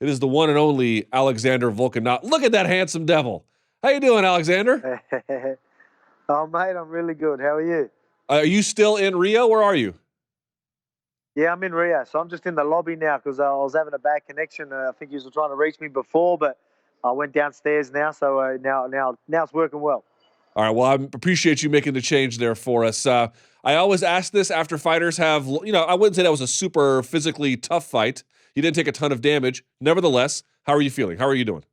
It is the one and only Alexander Volkanovski. Look at that handsome devil. How you doing, Alexander? Oh, mate, I'm really good. How are you? Are you still in Rio? Where are you? Yeah, I'm in Rio, so I'm just in the lobby now because I was having a bad connection. I think you were trying to reach me before, but I went downstairs now, so now it's working well. All right. Well, I appreciate you making the change there for us. I always ask this after fighters have, I wouldn't say that was a super physically tough fight. You didn't take a ton of damage. Nevertheless, how are you feeling? How are you doing?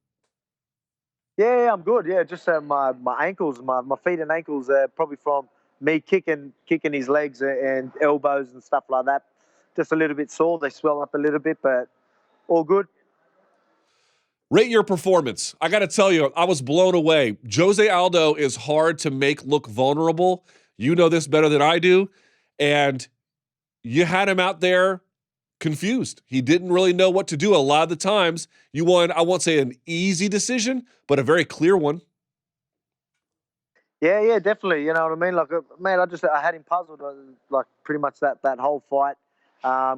Yeah, I'm good. Yeah, just my ankles, my feet and ankles, probably from me kicking his legs and elbows and stuff like that. Just a little bit sore. They swell up a little bit, but all good. Rate your performance. I got to tell you, I was blown away. Jose Aldo is hard to make look vulnerable. You know this better than I do. And you had him out there confused. He didn't really know what to do. A lot of the times, you won, I won't say an easy decision, but a very clear one. Yeah, definitely. You know what I mean? Like, man, I had him puzzled, like pretty much that whole fight.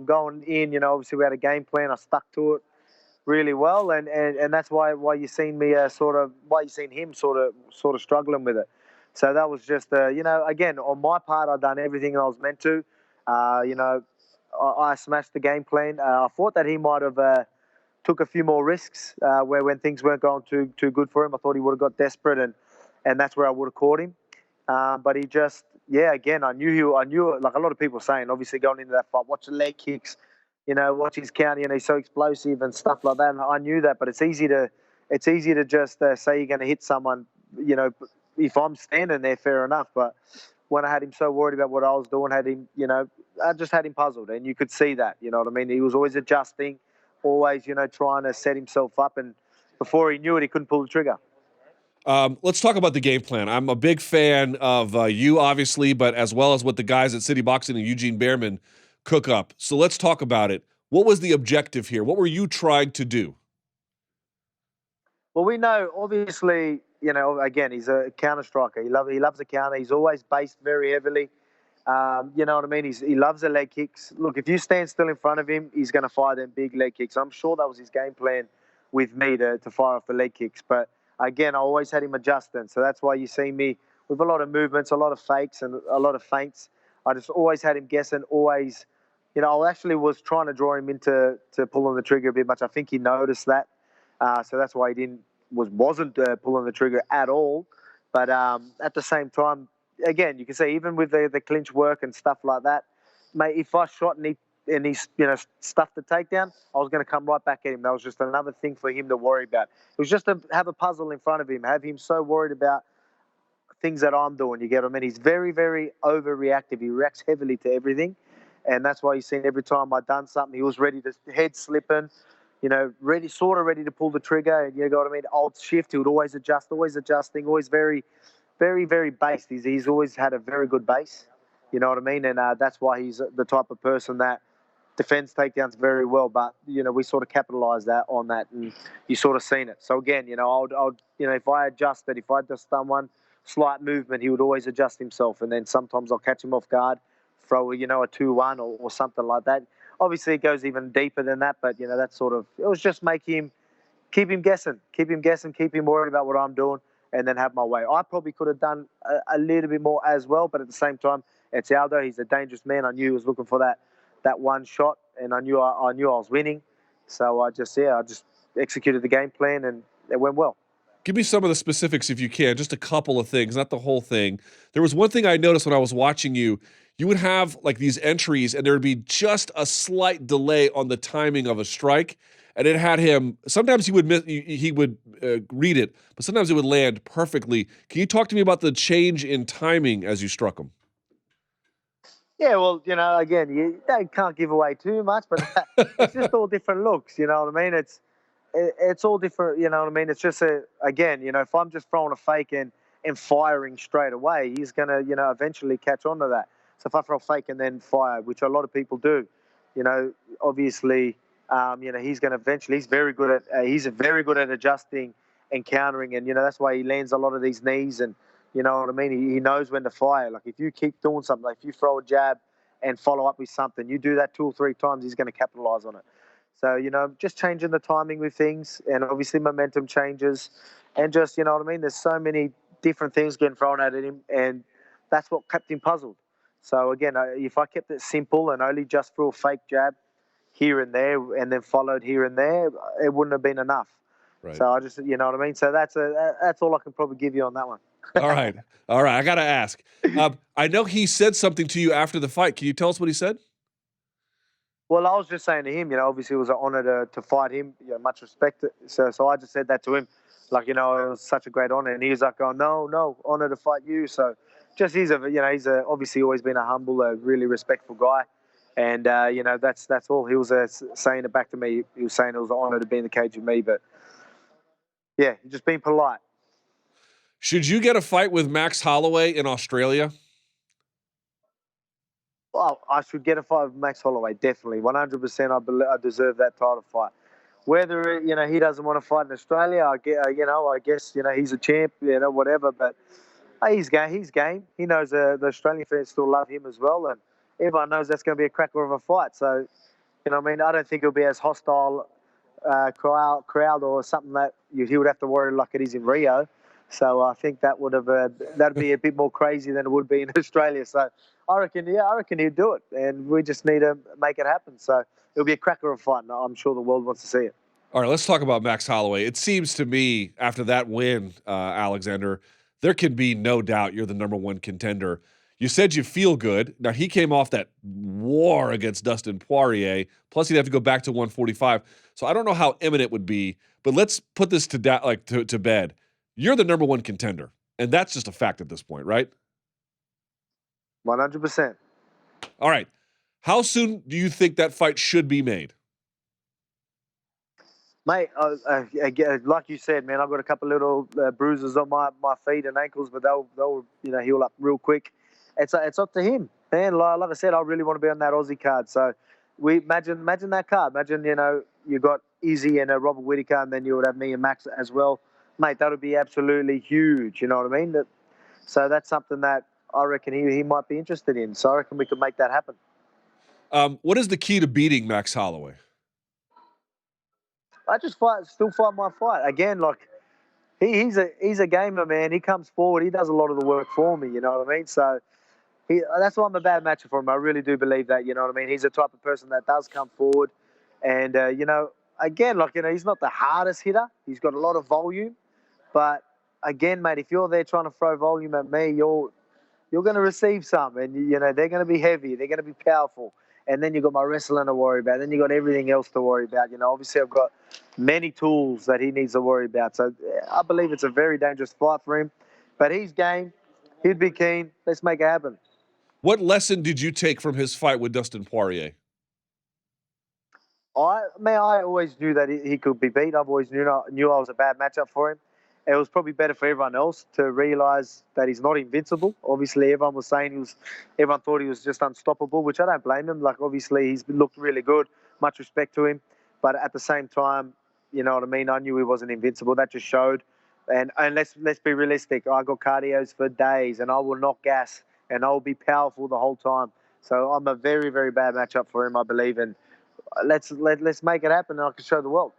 Going in, obviously we had a game plan. I stuck to it really well, and that's why you seen me why you seen him sort of struggling with it. So that was just again on my part, I done everything I was meant to. I smashed the game plan. I thought that he might have took a few more risks where when things weren't going too good for him. I thought he would have got desperate, and that's where I would have caught him. But he just, yeah, again, I knew like a lot of people saying, obviously going into that fight, watch the leg kicks, watch his counter, he's so explosive and stuff like that. And I knew that, but it's easy to just say you're going to hit someone, if I'm standing there, fair enough. But when I had him so worried about what I was doing, I just had him puzzled, and you could see that, you know what I mean? He was always adjusting, always, trying to set himself up, and before he knew it, he couldn't pull the trigger. Let's talk about the game plan. I'm a big fan of you, obviously, but as well as what the guys at City Boxing and Eugene Behrman cook up. So let's talk about it. What was the objective here? What were you trying to do? Well, we know, obviously, again, he's a counter striker. He loves the counter. He's always based very heavily. You know what I mean? He loves the leg kicks. Look, if you stand still in front of him, he's going to fire them big leg kicks. I'm sure that was his game plan with me to fire off the leg kicks. But again, I always had him adjusting. So that's why you see me with a lot of movements, a lot of fakes, and a lot of feints. I just always had him guessing, always. I actually was trying to draw him into pulling the trigger a bit much. I think he noticed that. So that's why he wasn't pulling the trigger at all. But at the same time, again, you can see even with the clinch work and stuff like that, mate, if I shot and he stuffed the takedown, I was going to come right back at him. That was just another thing for him to worry about. It was just to have a puzzle in front of him, have him so worried about things that I'm doing. You get what I mean? He's very, very overreactive. He reacts heavily to everything. And that's why you've seen every time I've done something, he was ready to head slipping, ready to pull the trigger. And you know what I mean? Old shift, he would always adjust, always adjusting, always very, very, very based. He's always had a very good base. You know what I mean? And that's why he's the type of person that defends takedowns very well. But, we sort of capitalize on that, and you sort of seen it. So again, if I adjusted, if I just done one slight movement, he would always adjust himself. And then sometimes I'll catch him off guard, throw a 2-1 or something like that. Obviously, it goes even deeper than that, but that sort of, it was just keep him guessing, keep him worried about what I'm doing, and then have my way. I probably could have done a little bit more as well, but at the same time, it's Aldo. He's a dangerous man. I knew he was looking for that one shot, and I knew I was winning. So I just executed the game plan, and it went well. Give me some of the specifics if you can, just a couple of things, not the whole thing. There was one thing I noticed when I was watching you. You would have like these entries and there would be just a slight delay on the timing of a strike. And it had him, sometimes he would read it, but sometimes it would land perfectly. Can you talk to me about the change in timing as you struck him? Yeah, well, again, you can't give away too much, but it's just all different looks, you know what I mean? It's all different, you know what I mean? It's just, again, if I'm just throwing a fake and firing straight away, he's going to, eventually catch on to that. So if I throw a fake and then fire, which a lot of people do, obviously, he's going to eventually, he's very good at adjusting and countering. And, that's why he lands a lot of these knees, and, you know what I mean? He knows when to fire. Like if you keep doing something, like if you throw a jab and follow up with something, you do that 2 or 3 times, he's going to capitalize on it. So, just changing the timing with things, and obviously momentum changes, and just, you know what I mean? There's so many different things getting thrown at him, and that's what kept him puzzled. So, again, if I kept it simple and only just threw a fake jab here and there and then followed here and there, it wouldn't have been enough. Right. So I just, you know what I mean? So that's all I can probably give you on that one. All right. All right. I got to ask. I know he said something to you after the fight. Can you tell us what he said? Well, I was just saying to him, obviously it was an honor to fight him. Much respect. So I just said that to him, like, it was such a great honor. And he was like, "Oh, no, honor to fight you." So just he's obviously always been a humble, a really respectful guy. And that's all. He was saying it back to me. He was saying it was an honor to be in the cage with me. But yeah, just being polite. Should you get a fight with Max Holloway in Australia? Well, I should get a fight with Max Holloway, definitely. 100%, I deserve that title fight. Whether, he doesn't want to fight in Australia, I guess, he's a champ, whatever. But he's game. He knows the Australian fans still love him as well. And everyone knows that's going to be a cracker of a fight. So, I don't think it'll be as hostile crowd or something that he would have to worry like it is in Rio. So I think that'd be a bit more crazy than it would be in Australia. So I reckon he'd do it, and we just need to make it happen. So it'll be a cracker of a fight, and I'm sure the world wants to see it. All right, let's talk about Max Holloway. It seems to me after that win, Alexander, there can be no doubt you're the number one contender. You said you feel good. Now, he came off that war against Dustin Poirier, plus he'd have to go back to 145. So I don't know how imminent it would be, but let's put this to bed. You're the number one contender, and that's just a fact at this point, right? 100%. All right. How soon do you think that fight should be made? Mate, like you said, man, I've got a couple little bruises on my feet and ankles, but they'll heal up real quick. It's up to him, man. Like I said, I really want to be on that Aussie card. So we imagine that card. Imagine you got Izzy and Robert Whittaker, and then you would have me and Max as well, mate. That would be absolutely huge. You know what I mean? So that's something that I reckon he might be interested in. So I reckon we could make that happen. What is the key to beating Max Holloway? I just still fight my fight. Again, like he's a gamer, man. He comes forward. He does a lot of the work for me. You know what I mean? So that's why I'm a bad matcher for him. I really do believe that. You know what I mean? He's the type of person that does come forward, and again, like he's not the hardest hitter. He's got a lot of volume, but again, mate, if you're there trying to throw volume at me, you're going to receive some, and they're going to be heavy. They're going to be powerful. And then you've got my wrestling to worry about. Then you've got everything else to worry about. Obviously I've got many tools that he needs to worry about. So I believe it's a very dangerous fight for him. But he's game. He'd be keen. Let's make it happen. What lesson did you take from his fight with Dustin Poirier? I always knew that he could be beat. I've always knew I was a bad matchup for him. It was probably better for everyone else to realize that he's not invincible. Obviously, everyone was saying everyone thought he was just unstoppable, which I don't blame him. Like, obviously, he's looked really good. Much respect to him. But at the same time, you know what I mean? I knew he wasn't invincible. That just showed. And let's be realistic. I got cardios for days, and I will not gas, and I will be powerful the whole time. So I'm a very, very bad matchup for him, I believe. And let's make it happen, and I can show the world.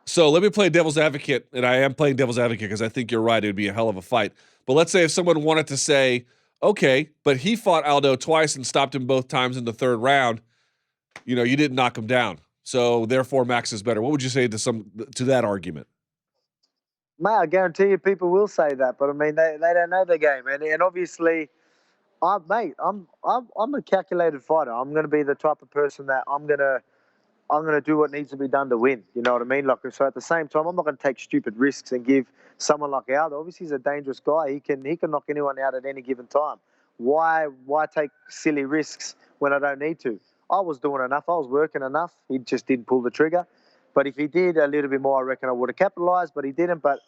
So let me play devil's advocate, and I am playing devil's advocate because I think you're right. It would be a hell of a fight. But let's say if someone wanted to say, okay, but he fought Aldo twice and stopped him both times in the third round. You didn't knock him down. So therefore Max is better. What would you say to that argument? Mate, I guarantee you people will say that, but I mean they don't know the game. And obviously I'm a calculated fighter. I'm gonna be the type of person that I'm gonna do what needs to be done to win. You know what I mean? Like, so at the same time, I'm not gonna take stupid risks and give someone like Aldo. Obviously, he's a dangerous guy. He can knock anyone out at any given time. Why take silly risks when I don't need to? I was doing enough. I was working enough. He just didn't pull the trigger. But if he did a little bit more, I reckon I would have capitalized. But he didn't. But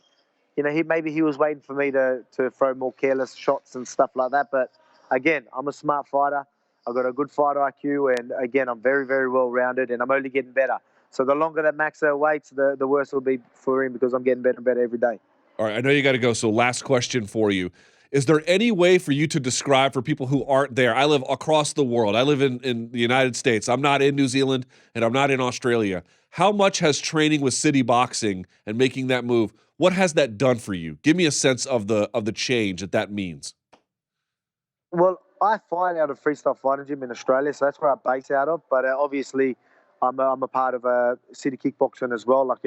maybe he was waiting for me to throw more careless shots and stuff like that. But again, I'm a smart fighter. I've got a good fighter IQ, and again, I'm very, very well-rounded, and I'm only getting better. So the longer that Max waits, the worse it'll be for him because I'm getting better and better every day. All right, I know you got to go, so last question for you. Is there any way for you to describe for people who aren't there? I live across the world. I live in the United States. I'm not in New Zealand and I'm not in Australia. How much has training with City Boxing and making that move, what has that done for you? Give me a sense of the change that means. Well, I fight out of Freestyle Fighting Gym in Australia, so that's where I base out of. But obviously, I'm a part of City Kickboxing as well. Like,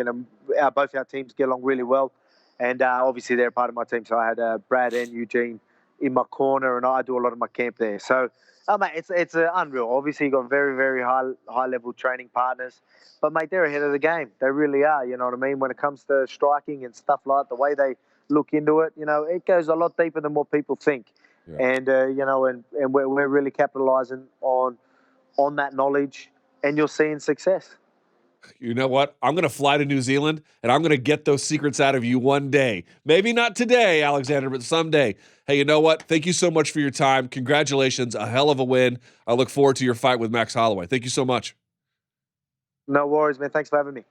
both our teams get along really well, and obviously they're a part of my team. So I had Brad and Eugene in my corner, and I do a lot of my camp there. So, mate, it's unreal. Obviously, you got very, very high level training partners, but mate, they're ahead of the game. They really are. You know what I mean? When it comes to striking and stuff like the way they look into it, it goes a lot deeper than what people think. Yeah. And and we're really capitalizing on that knowledge, and you're seeing success. You know what? I'm going to fly to New Zealand, and I'm going to get those secrets out of you one day. Maybe not today, Alexander, but someday. Hey, you know what? Thank you so much for your time. Congratulations. A hell of a win. I look forward to your fight with Max Holloway. Thank you so much. No worries, man. Thanks for having me.